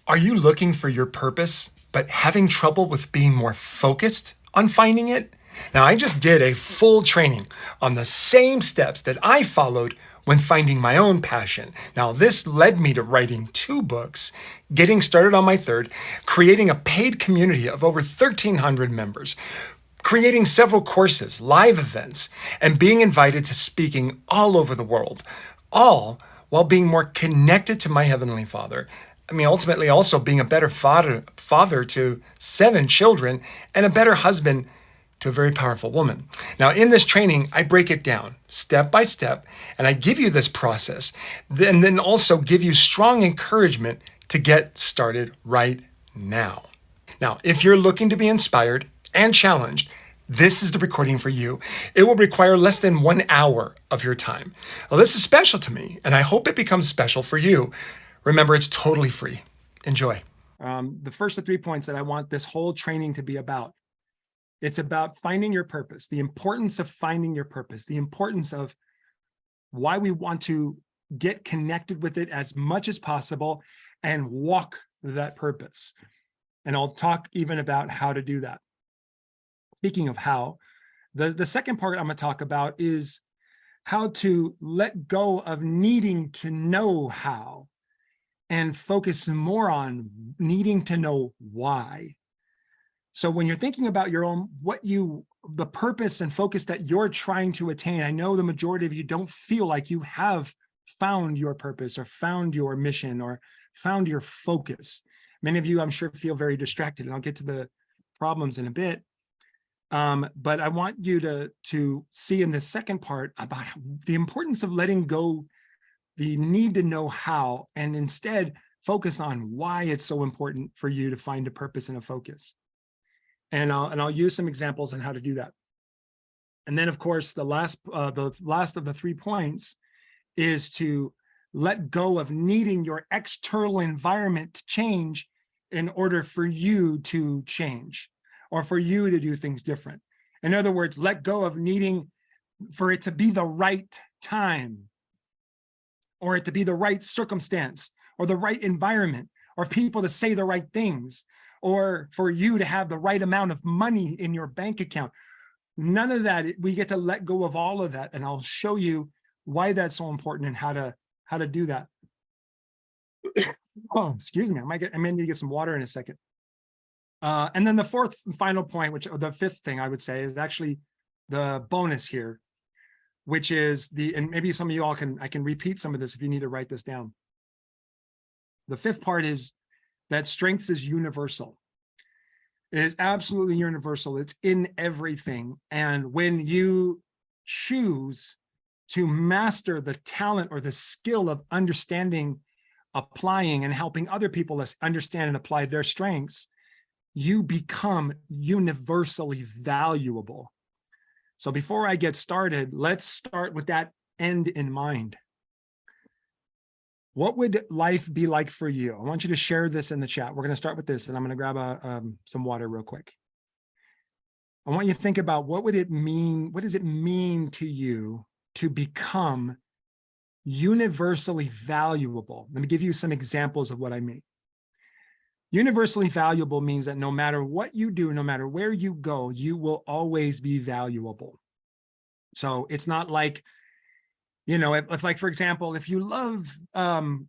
Are you looking for your purpose, but having trouble with being more focused on finding it? Now, I just did a full training on the same steps that I followed when finding my own passion. Now, this led me to writing 2 books, getting started on my third, creating a paid community of over 1,300 members, creating several courses, live events, and being invited to speaking all over the world, all while being more connected to my Heavenly Father. I mean, ultimately, also being a better father to 7 children and a better husband to a very powerful woman. Now, in this training, I break it down step by step, and I give you this process, and then also give you strong encouragement to get started right now. Now, if you're looking to be inspired and challenged, this is the recording for you. It will require less than 1 hour of your time. Well, this is special to me, and I hope it becomes special for you. Remember, it's totally free. Enjoy. The first of 3 points that I want this whole training to be about. It's about finding your purpose, the importance of finding your purpose, the importance of why we want to get connected with it as much as possible and walk that purpose. And I'll talk even about how to do that. Speaking of how, the second part I'm going to talk about is how to let go of needing to know how and focus more on needing to know why. So when you're thinking about your own, the purpose and focus that you're trying to attain, I know the majority of you don't feel like you have found your purpose or found your mission or found your focus. Many of you, I'm sure, feel very distracted, and I'll get to the problems in a bit. But I want you to see in the second part about the importance of letting go the need to know how, and instead focus on why it's so important for you to find a purpose and a focus. And I'll use some examples on how to do that. And then, of course, the last of the 3 points is to let go of needing your external environment to change in order for you to change or for you to do things different. In other words, let go of needing for it to be the right time, or it to be the right circumstance, or the right environment, or people to say the right things, or for you to have the right amount of money in your bank account. None of that. We get to let go of all of that, and I'll show you why that's so important and how to do that. Oh, excuse me. I may need to get some water in a second. And then the fourth and final point, the fifth thing I would say, is actually the bonus here, which is and maybe some of you all I can repeat some of this if you need to write this down. The fifth part is that strength is universal. It is absolutely universal. It's in everything. And when you choose to master the talent or the skill of understanding, applying, and helping other people understand and apply their strengths, you become universally valuable. So before I get started, let's start with that end in mind. What would life be like for you? I want you to share this in the chat. We're going to start with this, and I'm going to grab some water real quick. I want you to think about what does it mean to you to become universally valuable? Let me give you some examples of what I mean. Universally valuable means that no matter what you do, no matter where you go, you will always be valuable. So it's not like, if like, for example, if you love,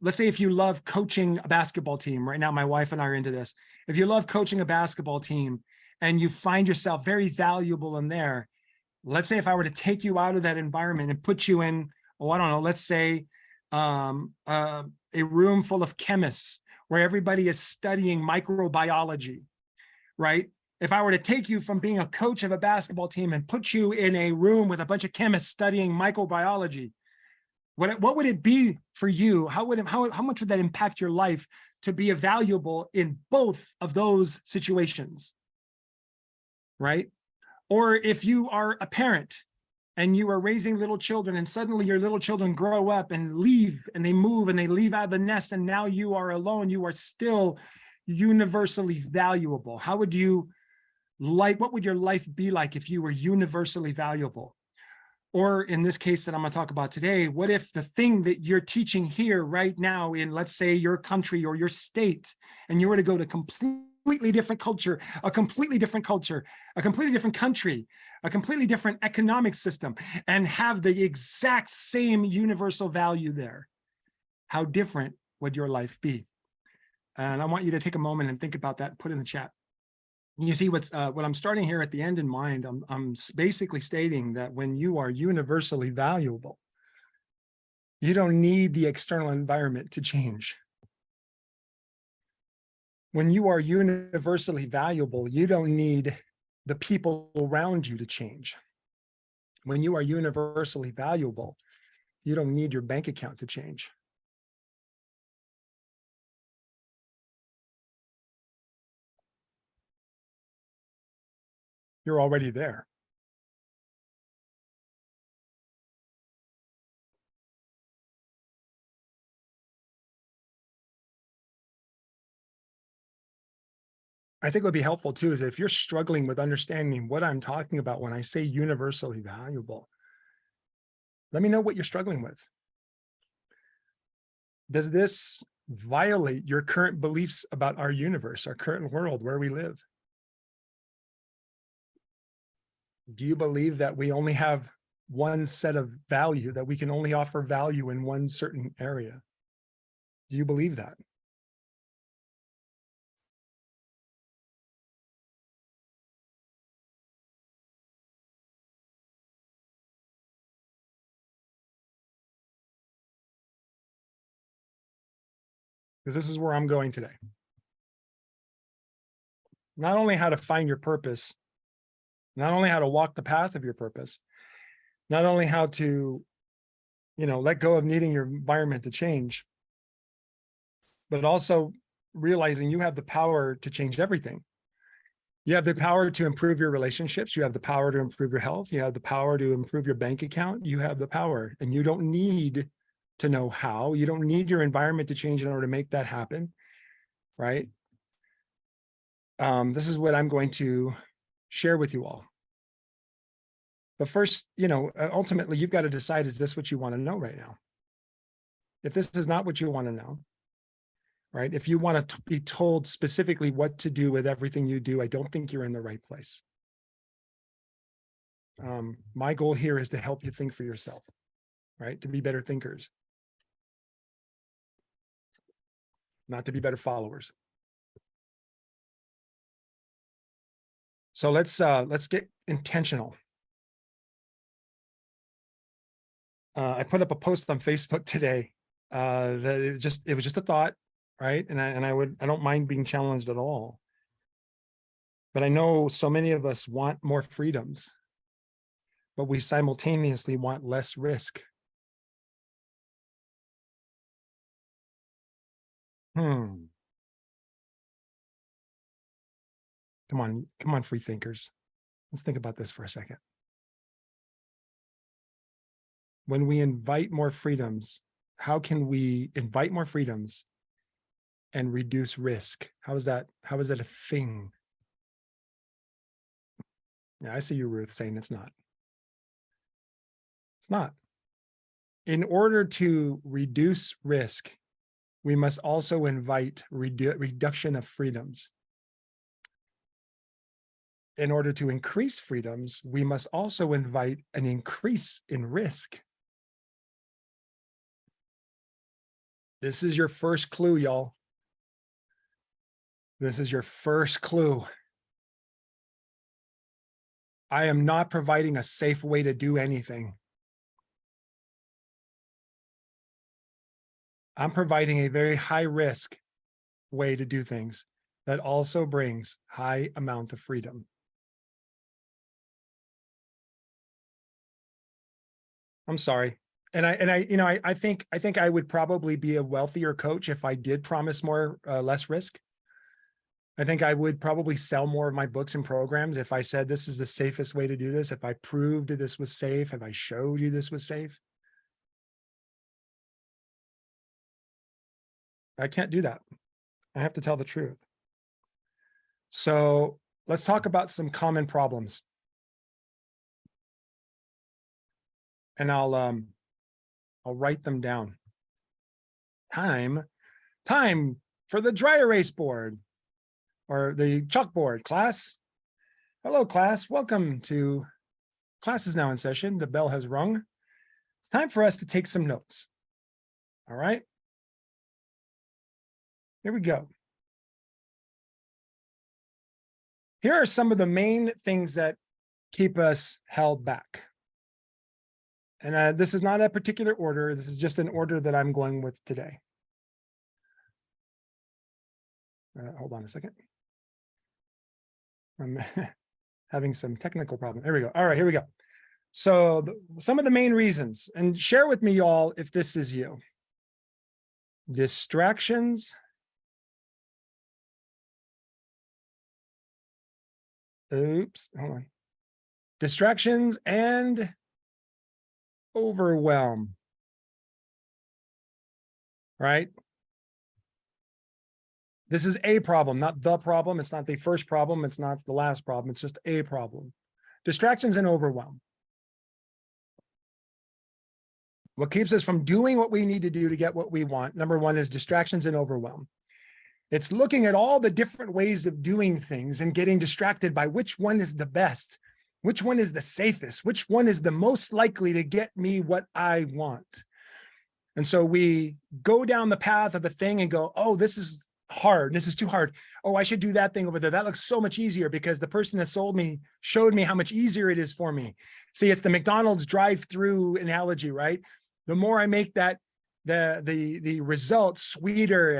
let's say if you love coaching a basketball team. Right now, my wife and I are into this. If you love coaching a basketball team and you find yourself very valuable in there, let's say if I were to take you out of that environment and put you in, I don't know, let's say a room full of chemists where everybody is studying microbiology, right? If I were to take you from being a coach of a basketball team and put you in a room with a bunch of chemists studying microbiology, what would it be for you? How much would that impact your life to be valuable in both of those situations, right? Or if you are a parent and you are raising little children, and suddenly your little children grow up and leave, and they move and they leave out of the nest, and now you are alone, you are still universally valuable. What would your life be like if you were universally valuable? Or in this case that I'm going to talk about today, what if the thing that you're teaching here right now in, let's say, your country or your state, and you were to go to completely different culture, a completely different culture, a completely different country, a completely different economic system, and have the exact same universal value there? How different would your life be? And I want you to take a moment and think about that and put in the chat. You see what I'm starting here at the end in mind. I'm basically stating that when you are universally valuable, you don't need the external environment to change. When you are universally valuable, you don't need the people around you to change. When you are universally valuable, you don't need your bank account to change. You're already there. I think what would be helpful too is if you're struggling with understanding what I'm talking about when I say universally valuable, let me know what you're struggling with. Does this violate your current beliefs about our universe, our current world, where we live? Do you believe that we only have one set of value, that we can only offer value in one certain area? Do you believe that? Because this is where I'm going today. Not only how to find your purpose, not only how to walk the path of your purpose, not only how to, let go of needing your environment to change, but also realizing you have the power to change everything. You have the power to improve your relationships. You have the power to improve your health. You have the power to improve your bank account. You have the power, and you don't need to know how. You don't need your environment to change in order to make that happen, right? This is what I'm going to share with you all. But first, ultimately, you've got to decide, is this what you want to know right now? If this is not what you want to know, right? If you want to be told specifically what to do with everything you do, I don't think you're in the right place. My goal here is to help you think for yourself, right? To be better thinkers, not to be better followers. So let's get intentional. I put up a post on Facebook today that it was just a thought, right? And I don't mind being challenged at all. But I know so many of us want more freedoms, but we simultaneously want less risk. Come on, free thinkers. Let's think about this for a second. When we invite more freedoms, how can we invite more freedoms and reduce risk? How is that a thing? Yeah, I see you, Ruth, saying it's not. It's not. In order to reduce risk, we must also invite reduction of freedoms. In order to increase freedoms, we must also invite an increase in risk. This is your first clue, y'all. This is your first clue. I am not providing a safe way to do anything. I'm providing a very high risk way to do things that also brings high amount of freedom. I'm sorry. And I think I would probably be a wealthier coach if I did promise less risk. I think I would probably sell more of my books and programs if I said this is the safest way to do this, if I proved that this was safe, if I showed you this was safe. I can't do that. I have to tell the truth. So let's talk about some common problems. and I'll write them down. Time for the dry erase board or the chalkboard. Class, hello class, welcome to class is now in session. The bell has rung. It's time for us to take some notes. All right, here we go. Here are some of the main things that keep us held back. And this is not a particular order. This is just an order that I'm going with today. Hold on a second. I'm having some technical problem. There we go. All right, here we go. So some of the main reasons, and share with me, y'all, if this is you. Distractions. Oops, hold on. Distractions and overwhelm. Right? This is a problem, not the problem. It's not the first problem. It's not the last problem. It's just a problem. Distractions and overwhelm. What keeps us from doing what we need to do to get what we want, number one, is distractions and overwhelm. It's looking at all the different ways of doing things and getting distracted by which one is the best, which one is the safest, which one is the most likely to get me what I want. And so we go down the path of a thing and go, oh, this is hard. This is too hard. Oh, I should do that thing over there. That looks so much easier because the person that sold me showed me how much easier it is for me. See, it's the McDonald's drive-through analogy, right? The more I make that the result sweeter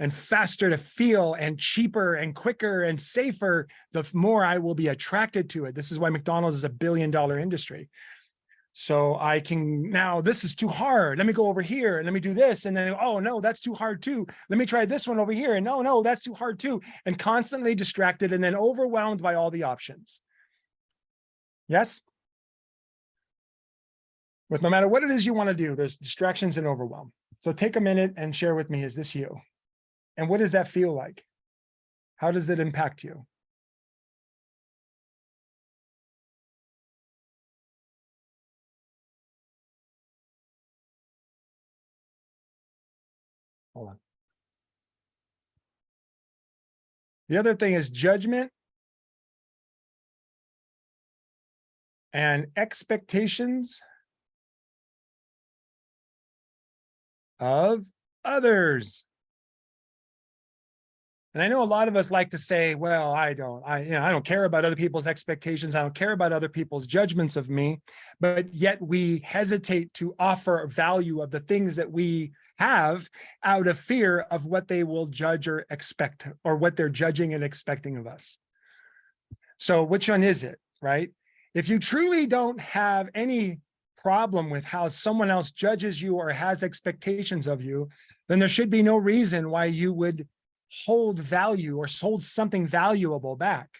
and faster to feel and cheaper and quicker and safer, the more I will be attracted to it. This is why McDonald's is a billion-dollar industry. So I can now, this is too hard. Let me go over here and let me do this. And then, oh no, that's too hard too. Let me try this one over here. And no, that's too hard too. And constantly distracted and then overwhelmed by all the options. Yes? With no matter what it is you want to do, there's distractions and overwhelm. So take a minute and share with me, is this you? And what does that feel like? How does it impact you? Hold on. The other thing is judgment and expectations of others. And I know a lot of us like to say, well, I don't care about other people's expectations. I don't care about other people's judgments of me, but yet we hesitate to offer value of the things that we have out of fear of what they will judge or expect, or what they're judging and expecting of us. So which one is it, right? If you truly don't have any problem with how someone else judges you or has expectations of you, then there should be no reason why you would hold value or hold something valuable back.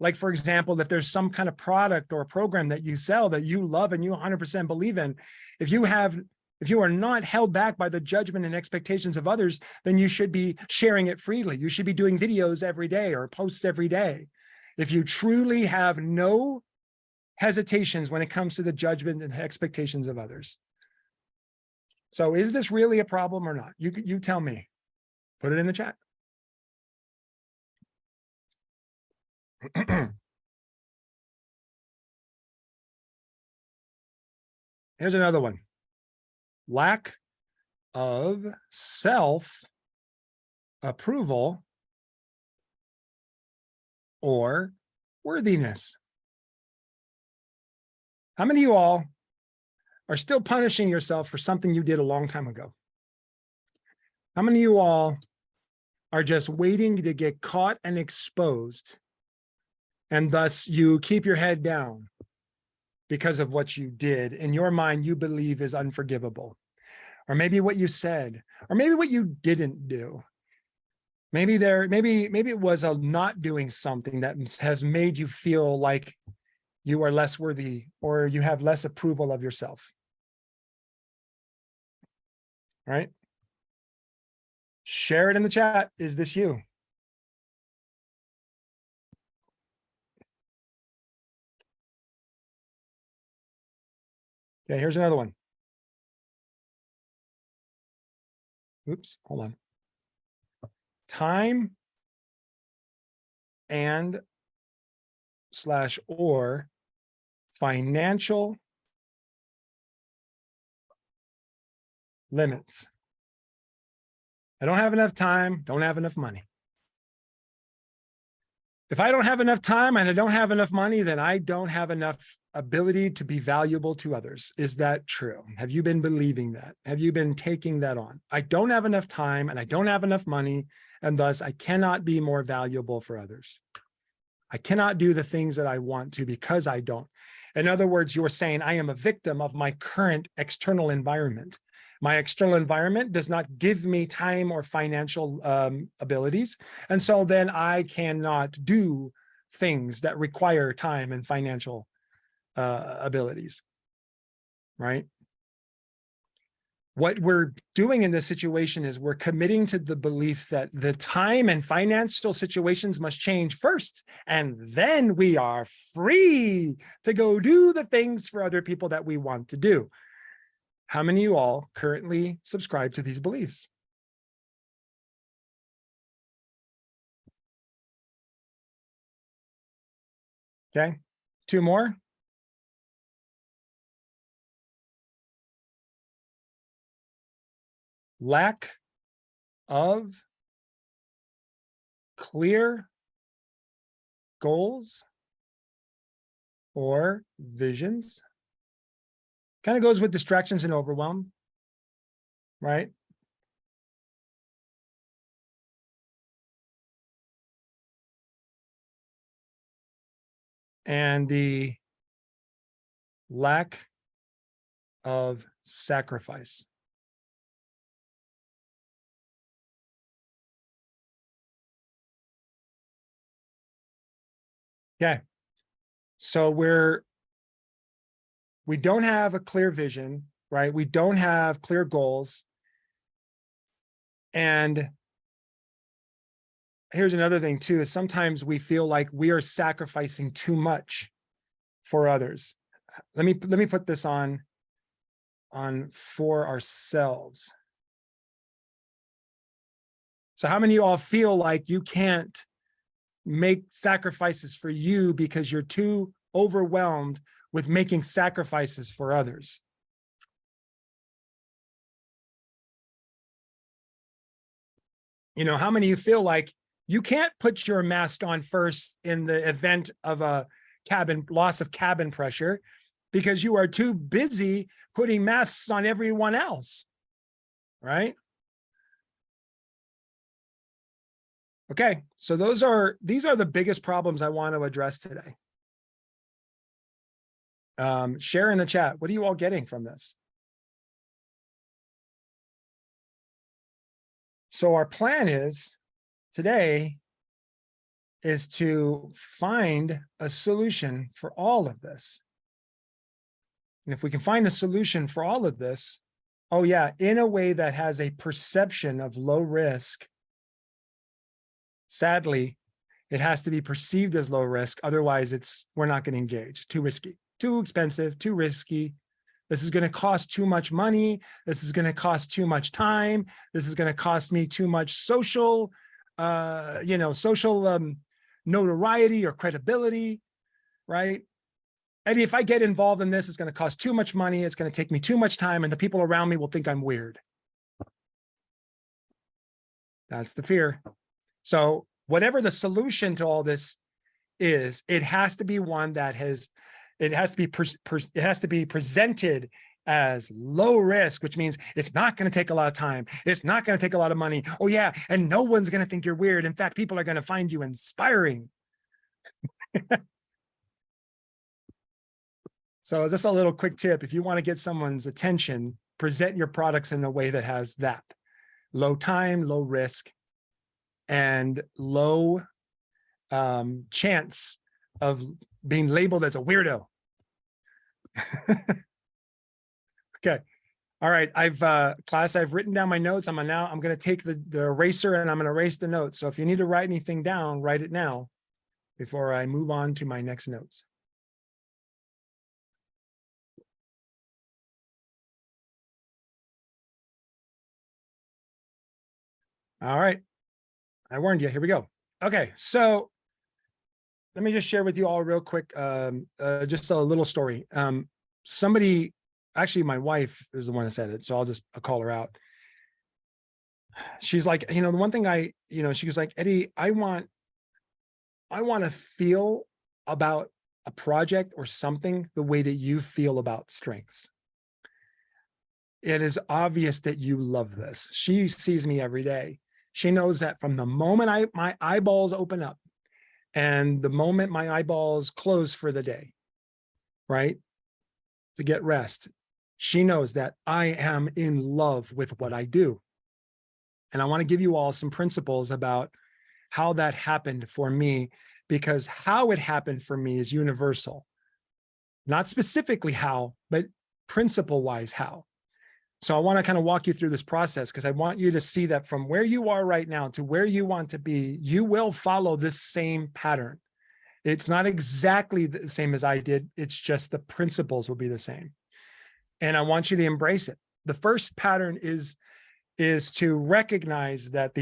Like, for example, if there's some kind of product or program that you sell that you love and you 100% believe in, if you are not held back by the judgment and expectations of others, then you should be sharing it freely. You should be doing videos every day or posts every day. If you truly have no hesitations when it comes to the judgment and expectations of others. So is this really a problem or not? You tell me. Put it in the chat. Here's another one. Lack of self-approval or worthiness. How many of you all are still punishing yourself for something you did a long time ago? How many of you all are just waiting to get caught and exposed, and thus you keep your head down because of what you did in your mind you believe is unforgivable? Or maybe what you said, or maybe what you didn't do. Maybe it was a not doing something that has made you feel like you are less worthy or you have less approval of yourself. All right? Share it in the chat. Is this you? Okay, here's another one. Oops, hold on. Time and slash or financial limits. I don't have enough time, don't have enough money. If I don't have enough time and I don't have enough money, then I don't have enough ability to be valuable to others. Is that true? Have you been believing that? Have you been taking that on? I don't have enough time and I don't have enough money, and thus I cannot be more valuable for others. I cannot do the things that I want to because I don't. In other words, you're saying I am a victim of my current external environment. My external environment does not give me time or financial abilities. And so then I cannot do things that require time and financial abilities, right? What we're doing in this situation is we're committing to the belief that the time and financial situations must change first, and then we are free to go do the things for other people that we want to do. How many of you all currently subscribe to these beliefs? Okay, 2 more. Lack of clear goals or visions. Kind of goes with distractions and overwhelm, right? And the lack of sacrifice. Okay. So we don't have a clear vision, right? We don't have clear goals. And here's another thing too, is sometimes we feel like we are sacrificing too much for others. Let me put this on for ourselves. So how many of you all feel like you can't make sacrifices for you because you're too overwhelmed with making sacrifices for others? You know, how many of you feel like you can't put your mask on first in the event of a loss of cabin pressure because you are too busy putting masks on everyone else, right? Okay, so these are the biggest problems I want to address today. Share in the chat. What are you all getting from this? So our plan is today is to find a solution for all of this. And if we can find a solution for all of this, oh yeah, in a way that has a perception of low risk, sadly, it has to be perceived as low risk. Otherwise, we're not going to engage. Too risky, too expensive, too risky. This is going to cost too much money. This is going to cost too much time. This is going to cost me too much social, notoriety or credibility, right? And if I get involved in this, it's going to cost too much money. It's going to take me too much time, and the people around me will think I'm weird. That's the fear. So whatever the solution to all this is, it has to be one that it has to be presented as low risk, which means it's not going to take a lot of time. It's not going to take a lot of money. Oh yeah, and no one's going to think you're weird. In fact, people are going to find you inspiring. So just a little quick tip. If you want to get someone's attention, present your products in a way that has that low time, low risk, and low chance of being labeled as a weirdo. Okay. All right. I've written down my notes. I'm going to take the eraser and I'm going to erase the notes. So if you need to write anything down, write it now before I move on to my next notes. All right. I warned you. Here we go. Okay. So let me just share with you all real quick, just a little story. Somebody, actually, my wife is the one that said it. So I'll call her out. She's like, the one thing she was like, Eddie, I want to feel about a project or something the way that you feel about strengths. It is obvious that you love this. She sees me every day. She knows that from the moment my eyeballs open up and the moment my eyeballs close for the day, right, to get rest, she knows that I am in love with what I do. And I want to give you all some principles about how that happened for me, because how it happened for me is universal. Not specifically how, but principle-wise how. So I want to kind of walk you through this process, because I want you to see that from where you are right now to where you want to be, you will follow this same pattern. It's not exactly the same as I did. It's just the principles will be the same. And I want you to embrace it. The first pattern is to recognize that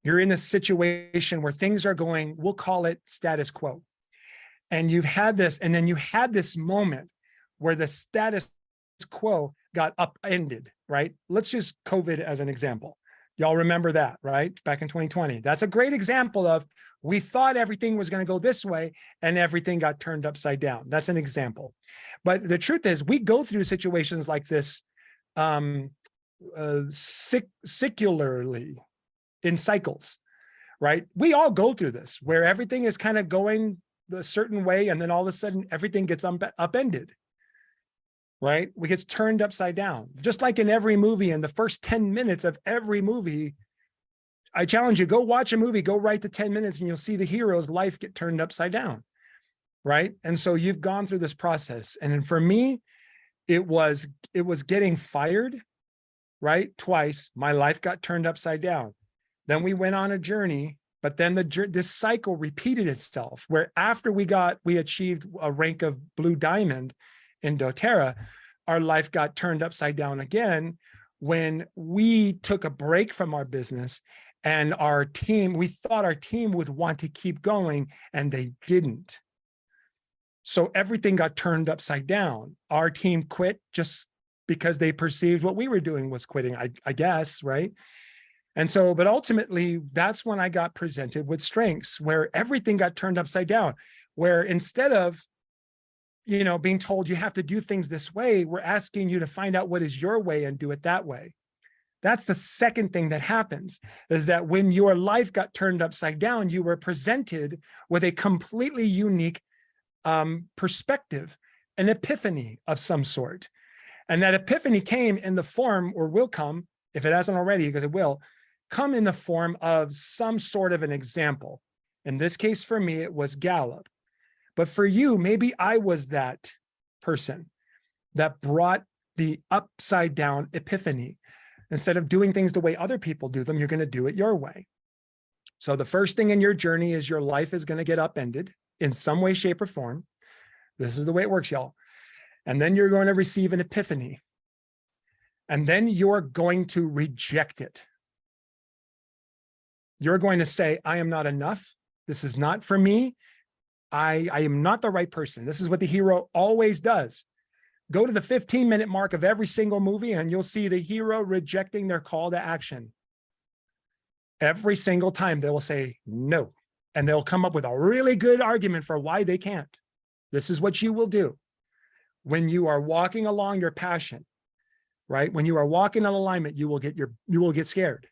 you're in a situation where things are going, we'll call it status quo. And you've had this, and then you had this moment where the status quo got upended, right? Let's just COVID as an example. Y'all remember that, right? Back in 2020. That's a great example of, we thought everything was going to go this way and everything got turned upside down. That's an example. But the truth is, we go through situations like this secularly, in cycles, right? We all go through this where everything is kind of going a certain way, and then all of a sudden everything gets upended, right? We get turned upside down. Just like in every movie, in the first 10 minutes of every movie, I challenge you, go watch a movie, go right to 10 minutes, and you'll see the hero's life get turned upside down, right? And so you've gone through this process. And for me, it was getting fired, right? Twice, my life got turned upside down. Then we went on a journey, but then this cycle repeated itself, where after we achieved a rank of Blue Diamond in doTERRA, our life got turned upside down again when we took a break from our business, and we thought our team would want to keep going, and they didn't. So everything got turned upside down. Our team quit just because they perceived what we were doing was quitting, I guess, right? And so, but ultimately, that's when I got presented with strengths, where everything got turned upside down, where instead of, being told you have to do things this way, we're asking you to find out what is your way and do it that way. That's the second thing that happens, is that when your life got turned upside down, you were presented with a completely unique perspective, an epiphany of some sort. And that epiphany came in the form, or will come, if it hasn't already, because it will, come in the form of some sort of an example. In this case, for me, it was Gallup. But for you, maybe I was that person that brought the upside down epiphany. Instead of doing things the way other people do them, you're going to do it your way. So the first thing in your journey is your life is going to get upended in some way, shape, or form. This is the way it works, y'all. And then you're going to receive an epiphany. And then you're going to reject it. You're going to say, I am not enough. This is not for me. I am not the right person. This is what the hero always does. Go to the 15-minute mark of every single movie, and you'll see the hero rejecting their call to action. Every single time they will say no, and they'll come up with a really good argument for why they can't. This is what you will do when you are walking along your passion, right? When you are walking in alignment, you will get scared.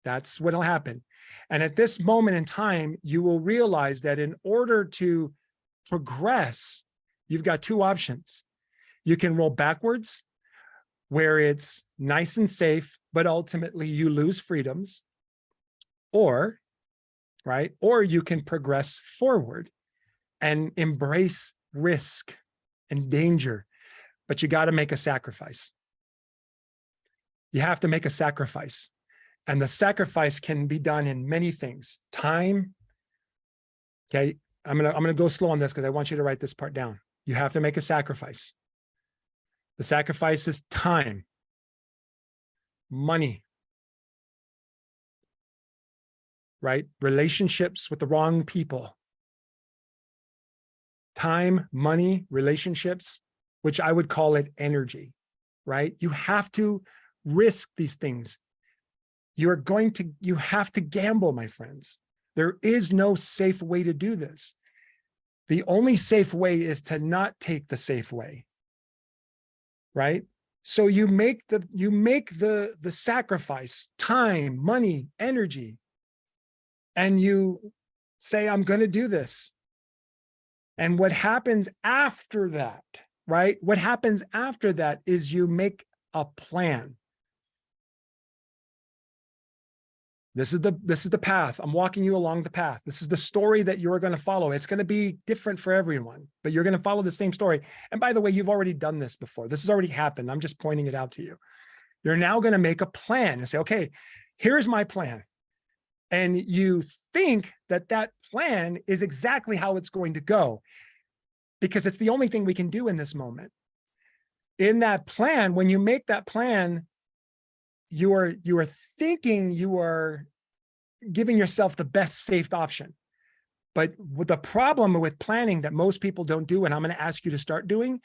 That's what'll happen. And at this moment in time, you will realize that in order to progress, you've got two options. You can roll backwards, where it's nice and safe, but ultimately you lose freedoms, or you can progress forward and embrace risk and danger, but you got to make a sacrifice. You have to make a sacrifice. And the sacrifice can be done in many things. Time. Okay. I'm going to go slow on this because I want you to write this part down. You have to make a sacrifice. The sacrifice is time, money, right? Relationships with the wrong people. Time, money, relationships, which I would call it energy, right? You have to risk these things. You have to gamble, my friends. There is no safe way to do this. The only safe way is to not take the safe way, right? So you make the sacrifice, time, money, energy, and you say, I'm going to do this. And what happens after that, right? What happens after that is you make a plan. This is the path. I'm walking you along the path. This is the story that you're going to follow. It's going to be different for everyone, but you're going to follow the same story. And by the way, you've already done this before. This has already happened. I'm just pointing it out to you. You're now going to make a plan and say, okay, here's my plan. And you think that that plan is exactly how it's going to go, because it's the only thing we can do in this moment. In that plan, when you make that plan, you are thinking you are giving yourself the best safe option. But with the problem with planning that most people don't do, and I'm going to ask you to start doing,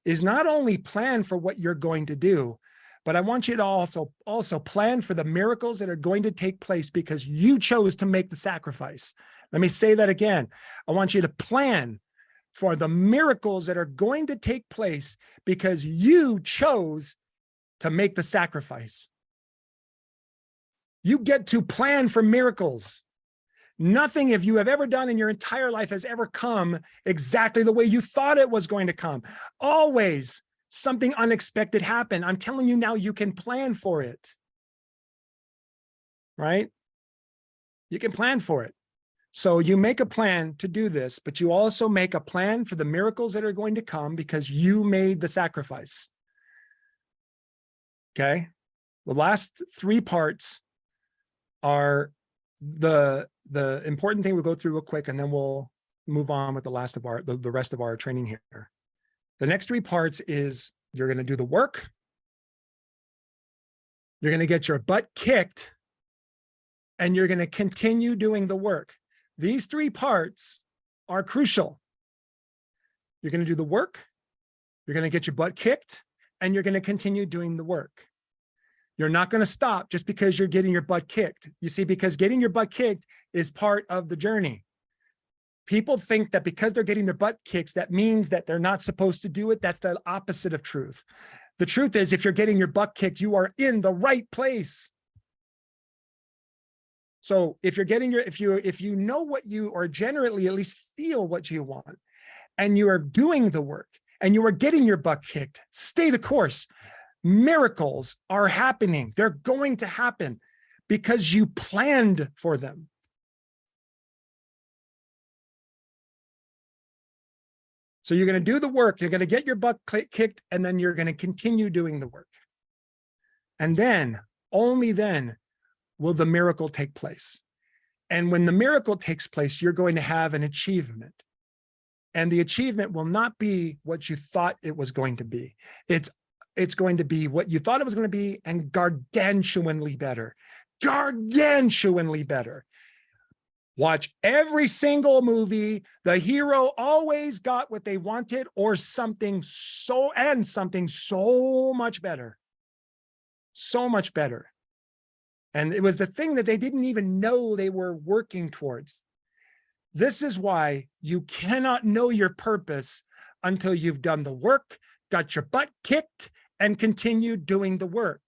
is not only plan for what you're going to do, but I want you to also plan for the miracles that are going to take place because you chose to make the sacrifice. Let me say that again. I want you to plan for the miracles that are going to take place because you chose to make the sacrifice. You get to plan for miracles. Nothing if you have ever done in your entire life has ever come exactly the way you thought it was going to come. Always something unexpected happened. I'm telling you now, you can plan for it. Right? You can plan for it. So you make a plan to do this, but you also make a plan for the miracles that are going to come because you made the sacrifice. Okay? The last three parts are the important thing. We'll go through real quick and then we'll move on with the rest of our training here. The next three parts is you're going to do the work. You're going to get your butt kicked and you're going to continue doing the work. These three parts are crucial. You're going to do the work. You're going to get your butt kicked and you're going to continue doing the work. You're not going to stop just because you're getting your butt kicked. You see, because getting your butt kicked is part of the journey. People think that because they're getting their butt kicked, that means that they're not supposed to do it. That's the opposite of truth. The truth is, if you're getting your butt kicked, you are in the right place. So if you're getting if you know what you, or generally at least feel what you want, and you are doing the work and you are getting your butt kicked, stay the course. Miracles are happening. They're going to happen because you planned for them. So you're going to do the work, you're going to get your butt kicked, and then you're going to continue doing the work. And then, only then, will the miracle take place. And when the miracle takes place, you're going to have an achievement. And the achievement will not be what you thought it was going to be. It's going to be what you thought it was going to be and gargantuanly better. Gargantuanly better. Watch every single movie. The hero always got what they wanted or something so much better. So much better. And it was the thing that they didn't even know they were working towards. This is why you cannot know your purpose until you've done the work, got your butt kicked, and continue doing the work.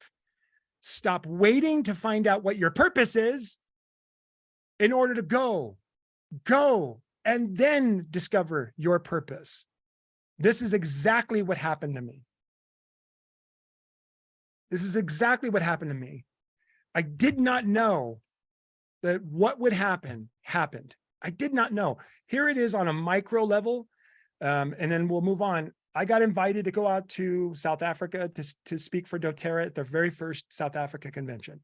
Stop waiting to find out what your purpose is in order to go, and then discover your purpose. This is exactly what happened to me. This is exactly what happened to me. I did not know that what would happen happened. I did not know. Here it is on a micro level, and then we'll move on. I got invited to go out to South Africa to speak for doTERRA at their very first South Africa convention.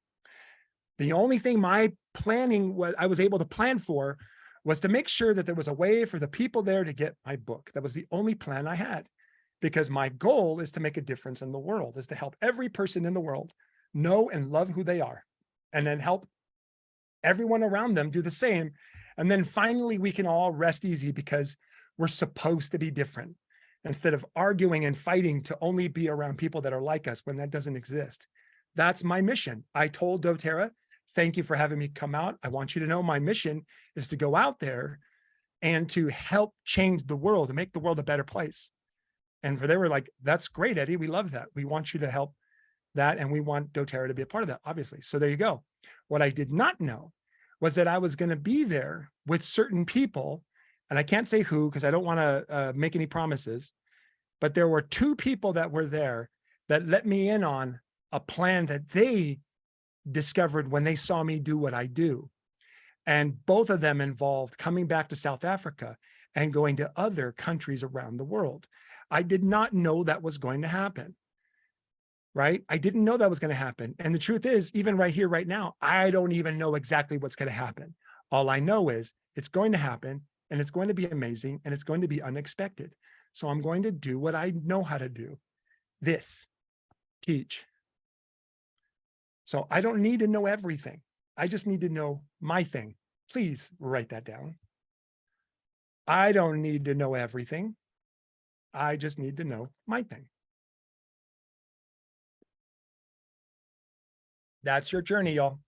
The only thing my planning I was able to plan for was to make sure that there was a way for the people there to get my book. That was the only plan I had, because my goal is to make a difference in the world, is to help every person in the world know and love who they are, and then help everyone around them do the same. And then finally, we can all rest easy because we're supposed to be different instead of arguing and fighting to only be around people that are like us when that doesn't exist. That's my mission. I told doTERRA, thank you for having me come out. I want you to know my mission is to go out there and to help change the world and make the world a better place. And they were like, that's great, Eddie. We love that. We want you to help that. And we want doTERRA to be a part of that, obviously. So there you go. What I did not know was that I was going to be there with certain people. And I can't say who, because I don't want to make any promises. But there were two people that were there that let me in on a plan that they discovered when they saw me do what I do. And both of them involved coming back to South Africa and going to other countries around the world. I did not know that was going to happen, right? I didn't know that was going to happen. And the truth is, even right here, right now, I don't even know exactly what's going to happen. All I know is it's going to happen, and it's going to be amazing, and it's going to be unexpected. So I'm going to do what I know how to do. This, teach. So I don't need to know everything. I just need to know my thing. Please write that down. I don't need to know everything. I just need to know my thing. That's your journey, y'all.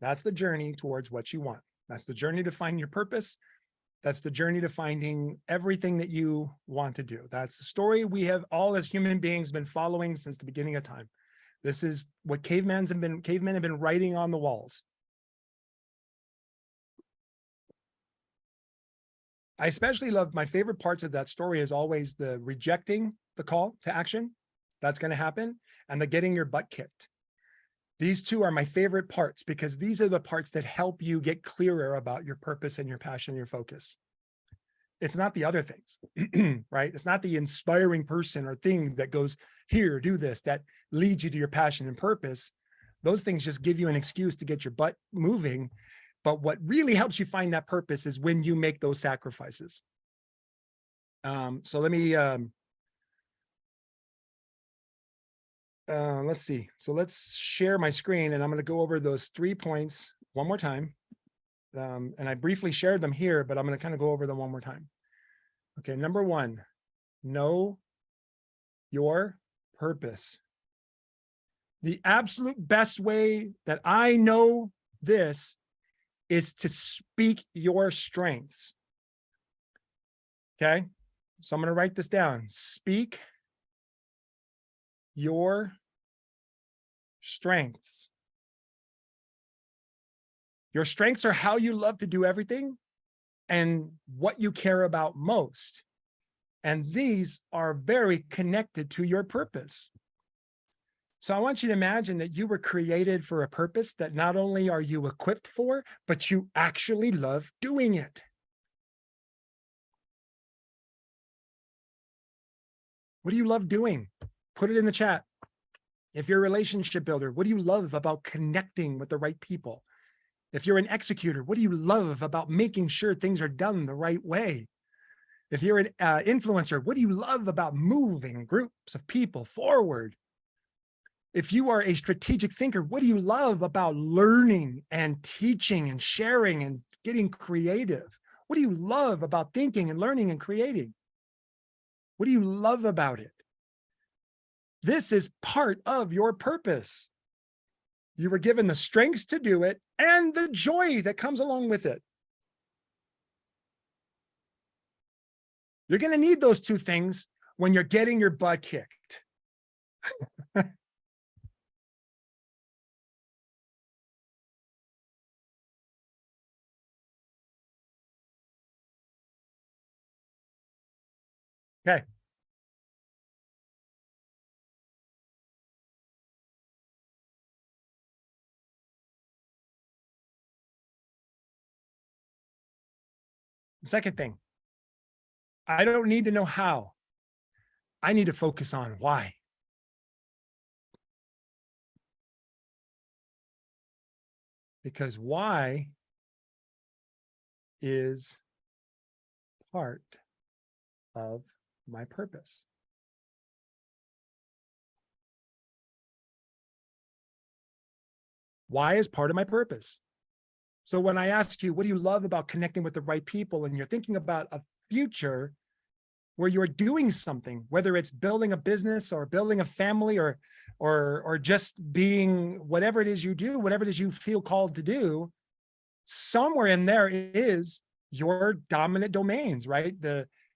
That's the journey towards what you want. That's the journey to find your purpose. That's the journey to finding everything that you want to do. That's the story we have all as human beings been following since the beginning of time. This is what cavemen have been writing on the walls. I especially love, my favorite parts of that story is always the rejecting the call to action. That's going to happen. And the getting your butt kicked. These two are my favorite parts because these are the parts that help you get clearer about your purpose and your passion, and your focus. It's not the other things, right? It's not the inspiring person or thing that goes, here, do this, that leads you to your passion and purpose. Those things just give you an excuse to get your butt moving. But what really helps you find that purpose is when you make those sacrifices. So let me, let's see. So let's share my screen, and I'm going to go over those 3 points one more time. And I briefly shared them here, but I'm going to kind of go over them one more time. Okay, number 1, know your purpose. The absolute best way that I know this is to speak your strengths. Okay, so I'm going to write this down. Speak your strengths. Your strengths are how you love to do everything and what you care about most. And these are very connected to your purpose. So I want you to imagine that you were created for a purpose that not only are you equipped for, but you actually love doing it. What do you love doing? Put it in the chat. If you're a relationship builder, what do you love about connecting with the right people? If you're an executor, what do you love about making sure things are done the right way? If you're an influencer, what do you love about moving groups of people forward? If you are a strategic thinker, what do you love about learning and teaching and sharing and getting creative? What do you love about thinking and learning and creating? What do you love about it? This is part of your purpose. You were given the strengths to do it and the joy that comes along with it. You're going to need those two things when you're getting your butt kicked. Okay. The second thing, I don't need to know how. I need to focus on why. Because why is part of my purpose. Why is part of my purpose. So when I ask you, what do you love about connecting with the right people? And you're thinking about a future where you're doing something, whether it's building a business or building a family or just being whatever it is you do, whatever it is you feel called to do, somewhere in there is your dominant domains, right?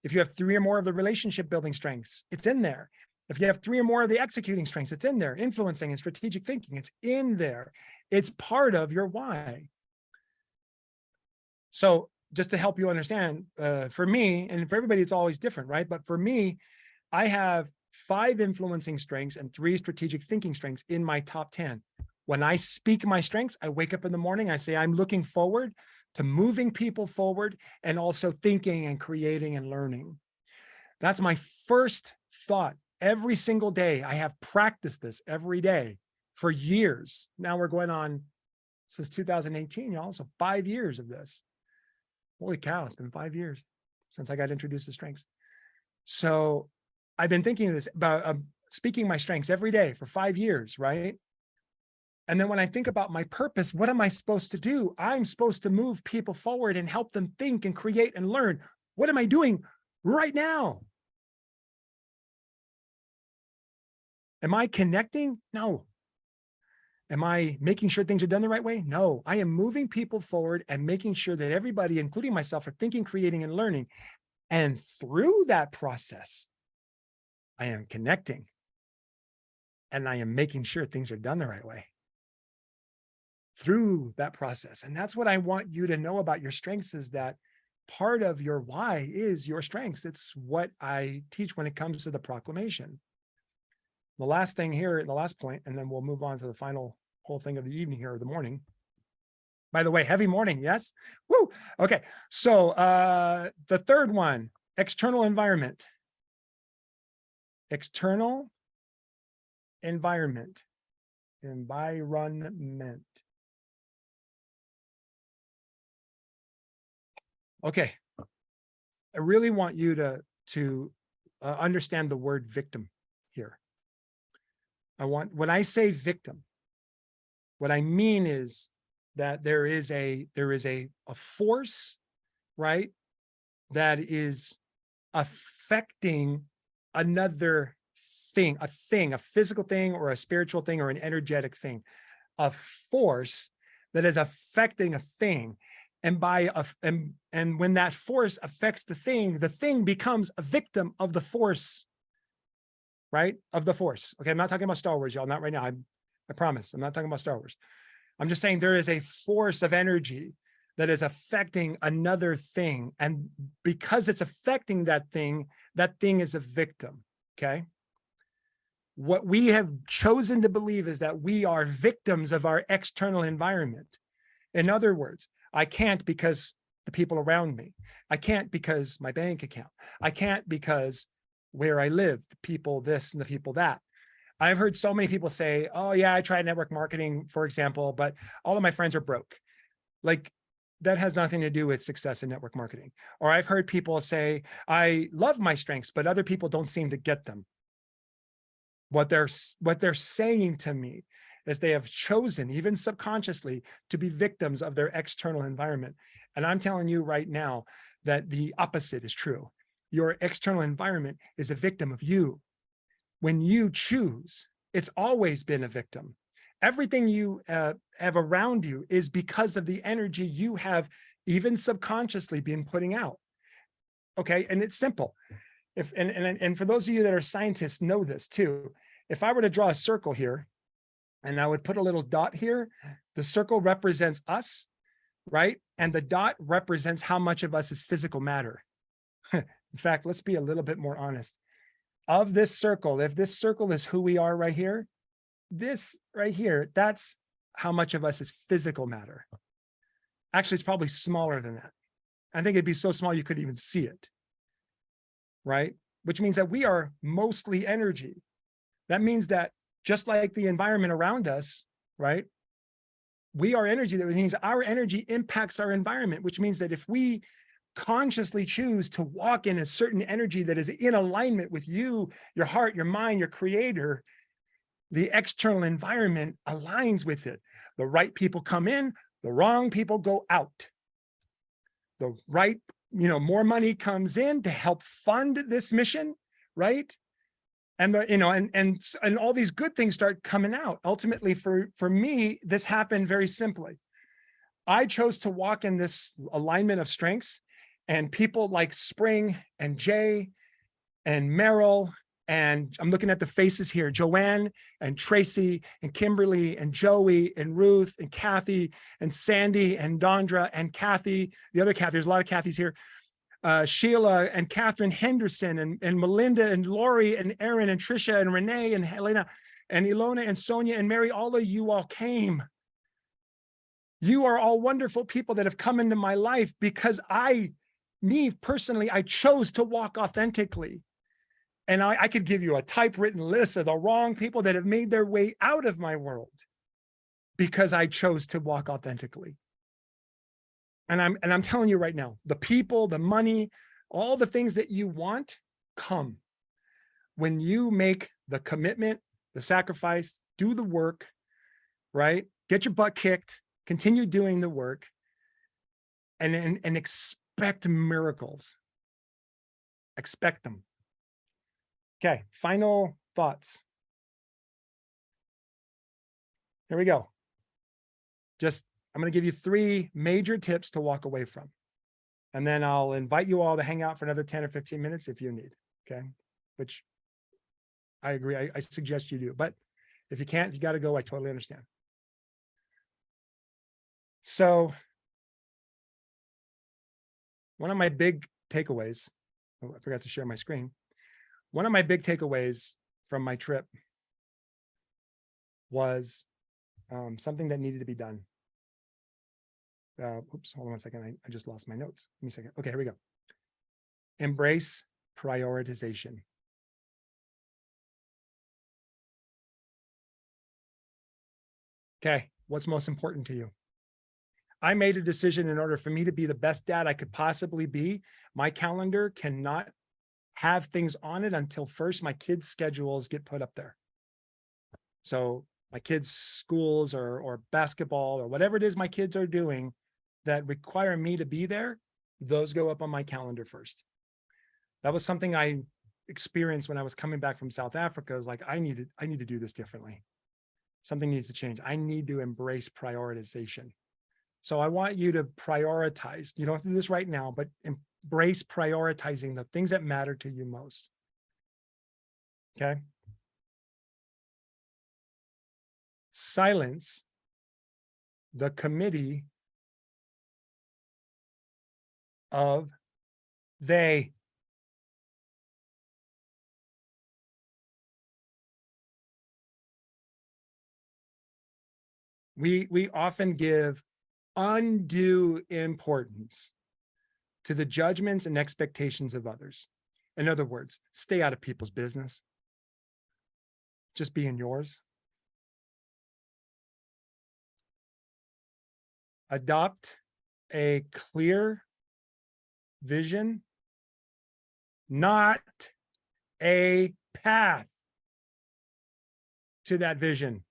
If you have 3 or more of the relationship building strengths, it's in there. If you have 3 or more of the executing strengths, it's in there. Influencing and strategic thinking, it's in there. It's part of your why. So just to help you understand, for me, and for everybody, it's always different, right? But for me, I have 5 influencing strengths and 3 strategic thinking strengths in my top 10. When I speak my strengths, I wake up in the morning, I say, I'm looking forward to moving people forward and also thinking and creating and learning. That's my first thought every single day. I have practiced this every day for years. Now we're going on since 2018, y'all. So 5 years of this. Holy cow, it's been 5 years since I got introduced to strengths. So I've been thinking this about speaking my strengths every day for 5 years, right? And then when I think about my purpose, what am I supposed to do? I'm supposed to move people forward and help them think and create and learn. What am I doing right now? Am I connecting? No. Am I making sure things are done the right way? No, I am moving people forward and making sure that everybody, including myself, are thinking, creating, and learning. And through that process, I am connecting and I am making sure things are done the right way through that process. And that's what I want you to know about your strengths, is that part of your why is your strengths. It's what I teach when it comes to the proclamation. The last thing here, the last point, and then we'll move on to the final whole thing of the evening here, or the morning. By the way, heavy morning, yes? Woo! Okay, so the third one, external environment. External environment. Environment. Okay, I really want you to understand the word victim here. When I say victim, what I mean is that there is a force, right, that is affecting another thing, a physical thing or a spiritual thing or an energetic thing, a force that is affecting a thing. And and when that force affects the thing becomes a victim of the force. Right? Of the force. Okay, I'm not talking about Star Wars, y'all, not right now. I promise. I'm not talking about Star Wars. I'm just saying there is a force of energy that is affecting another thing. And because it's affecting that thing is a victim. Okay. What we have chosen to believe is that we are victims of our external environment. In other words, I can't because the people around me. I can't because my bank account. I can't because where I live, the people this and the people that. I've heard so many people say, oh yeah, I tried network marketing, for example, but all of my friends are broke. Like, that has nothing to do with success in network marketing. Or I've heard people say, I love my strengths, but other people don't seem to get them. What they're saying to me is they have chosen, even subconsciously, to be victims of their external environment. And I'm telling you right now that the opposite is true. Your external environment is a victim of you. When you choose, it's always been a victim. Everything you have around you is because of the energy you have, even subconsciously, been putting out. Okay, and it's simple. And for those of you that are scientists know this too. If I were to draw a circle here, and I would put a little dot here, the circle represents us, right? And the dot represents how much of us is physical matter. In fact, let's be a little bit more honest. Of this circle, if this circle is who we are right here, this right here, that's how much of us is physical matter. Actually, it's probably smaller than that. I think it'd be so small you couldn't even see it, right? Which means that we are mostly energy. That means that just like the environment around us, right? We are energy. That means our energy impacts our environment, which means that if we consciously choose to walk in a certain energy that is in alignment with you, your heart, your mind, your creator, the external environment aligns with it. The right people come in, the wrong people go out. The right, more money comes in to help fund this mission, right? And and all these good things start coming out. Ultimately, for me, this happened very simply. I chose to walk in this alignment of strengths, and people like Spring and Jay and Meryl, and I'm looking at the faces here, Joanne and Tracy and Kimberly and Joey and Ruth and Kathy and Sandy and Dondra and Kathy, the other Kathy, there's a lot of Kathys here, Sheila and Catherine Henderson and Melinda and Lori and Aaron and Trisha and Renee and Helena and Ilona and Sonia and Mary, all of you all came. You are all wonderful people that have come into my life because me personally, I chose to walk authentically. And I could give you a typewritten list of the wrong people that have made their way out of my world because I chose to walk authentically. And I'm telling you right now, the people, the money, all the things that you want come when you make the commitment, the sacrifice, do the work, right? Get your butt kicked, continue doing the work, and expect miracles. Expect them. Okay, final thoughts. Here we go. I'm going to give you 3 major tips to walk away from. And then I'll invite you all to hang out for another 10 or 15 minutes if you need, okay? Which I agree, I suggest you do. But if you can't, you got to go, I totally understand. So one of my big takeaways, oh, I forgot to share my screen. One of my big takeaways from my trip was something that needed to be done. Oops, hold on one second. I just lost my notes. Give me a second. Okay, here we go. Embrace prioritization. Okay, what's most important to you? I made a decision in order for me to be the best dad I could possibly be. My calendar cannot have things on it until first my kids' schedules get put up there. So my kids' schools or basketball or whatever it is my kids are doing that require me to be there, those go up on my calendar first. That was something I experienced when I was coming back from South Africa. I was like, I need to do this differently. Something needs to change. I need to embrace prioritization. So I want you to prioritize. You don't have to do this right now, but embrace prioritizing the things that matter to you most. Okay. Silence the committee of they. We often give undue importance to the judgments and expectations of others. In other words, stay out of people's business. Just be in yours. Adopt a clear vision, not a path to that vision.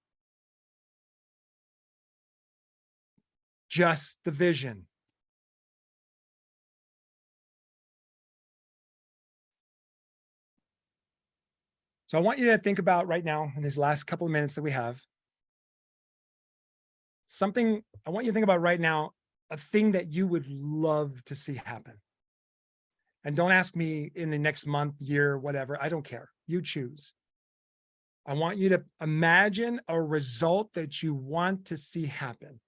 Just the vision. So I want you to think about right now in these last couple of minutes that we have, something I want you to think about right now, a thing that you would love to see happen. And don't ask me in the next month, year, whatever. I don't care. You choose. I want you to imagine a result that you want to see happen.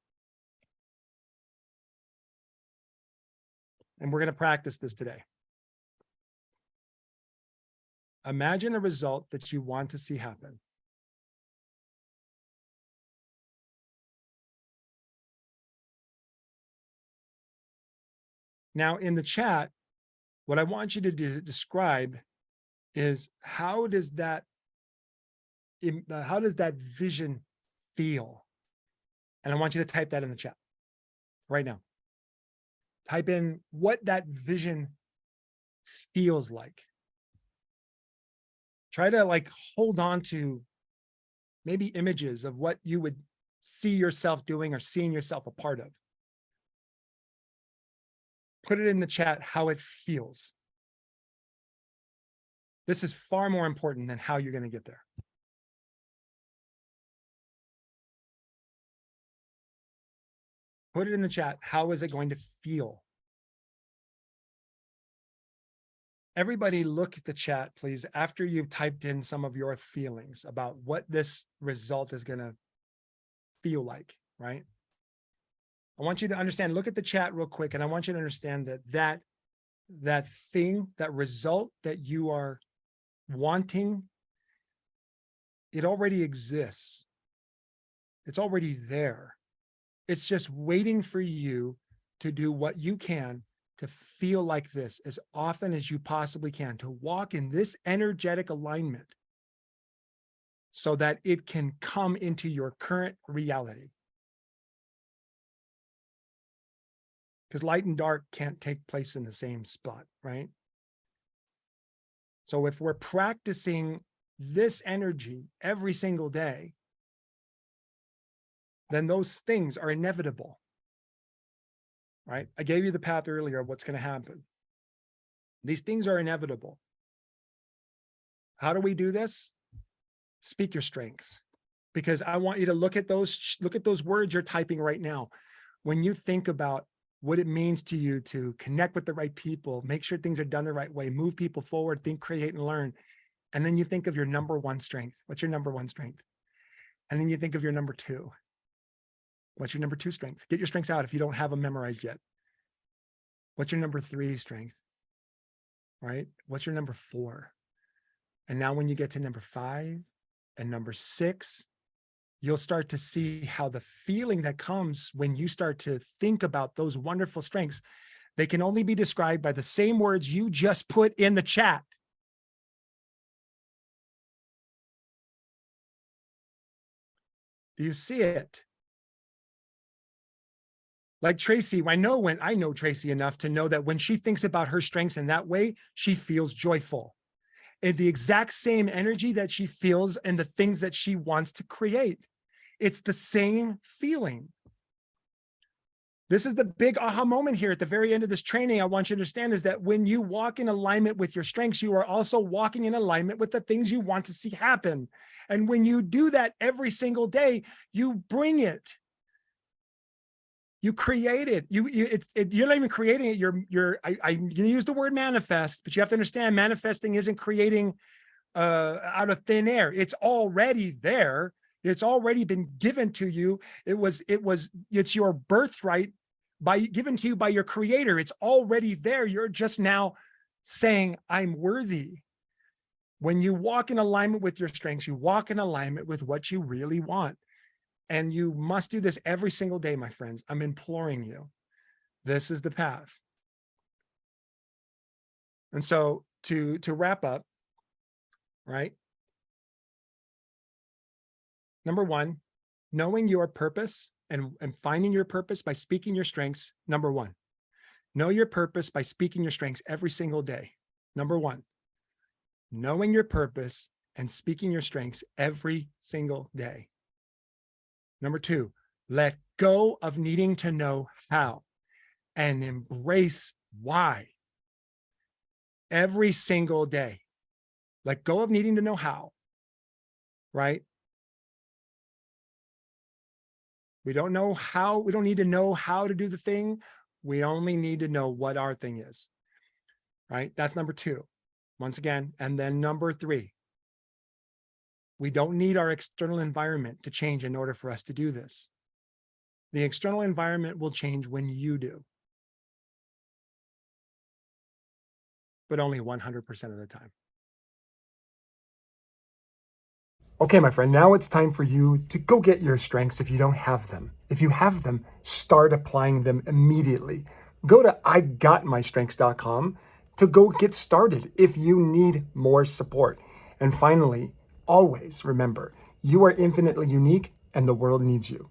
And we're going to practice this today. Imagine a result that you want to see happen. Now, in the chat, what I want you to describe is how does that vision feel? And I want you to type that in the chat right now. Type in what that vision feels like. Try to hold on to maybe images of what you would see yourself doing or seeing yourself a part of. Put it in the chat how it feels. This is far more important than how you're going to get there. Put it in the chat. How is it going to feel? Everybody look at the chat, please, after you've typed in some of your feelings about what this result is going to feel like, right? I want you to understand, look at the chat real quick, and I want you to understand that thing, that result that you are wanting, it already exists. It's already there. It's just waiting for you to do what you can to feel like this as often as you possibly can, to walk in this energetic alignment so that it can come into your current reality. Because light and dark can't take place in the same spot, right? So if we're practicing this energy every single day, then those things are inevitable, right? I gave you the path earlier of what's going to happen. These things are inevitable. How do we do this? Speak your strengths, because I want you to look at those words you're typing right now. When you think about what it means to you to connect with the right people, make sure things are done the right way, move people forward, think, create, and learn. And then you think of your number one strength. What's your number one strength? And then you think of your number two. What's your number two strength? Get your strengths out if you don't have them memorized yet. What's your number three strength? Right? What's your number four? And now when you get to number 5 and number 6, you'll start to see how the feeling that comes when you start to think about those wonderful strengths, they can only be described by the same words you just put in the chat. Do you see it? Like Tracy, I know Tracy enough to know that when she thinks about her strengths in that way, she feels joyful. And the exact same energy that she feels and the things that she wants to create. It's the same feeling. This is the big aha moment here at the very end of this training. I want you to understand is that when you walk in alignment with your strengths, you are also walking in alignment with the things you want to see happen. And when you do that every single day, you bring it. You create it. You're not even creating it. I'm going to use the word manifest, but you have to understand manifesting isn't creating out of thin air. It's already there. It's already been given to you. It's your birthright given to you by your creator. It's already there. You're just now saying, I'm worthy. When you walk in alignment with your strengths, you walk in alignment with what you really want. And you must do this every single day, my friends. I'm imploring you. This is the path. And so to wrap up, right? Number 1, knowing your purpose and finding your purpose by speaking your strengths. Number 1, know your purpose by speaking your strengths every single day. Number 1, knowing your purpose and speaking your strengths every single day. Number 2, let go of needing to know how and embrace why every single day. Let go of needing to know how, right? We don't know how, we don't need to know how to do the thing. We only need to know what our thing is, right? That's number 2, once again. And then number 3, we don't need our external environment to change in order for us to do this. The external environment will change when you do, but only 100% of the time. Okay, my friend, now it's time for you to go get your strengths if you don't have them. If you have them, start applying them immediately. Go to igotmystrengths.com to go get started if you need more support. And finally, always remember, you are infinitely unique and the world needs you.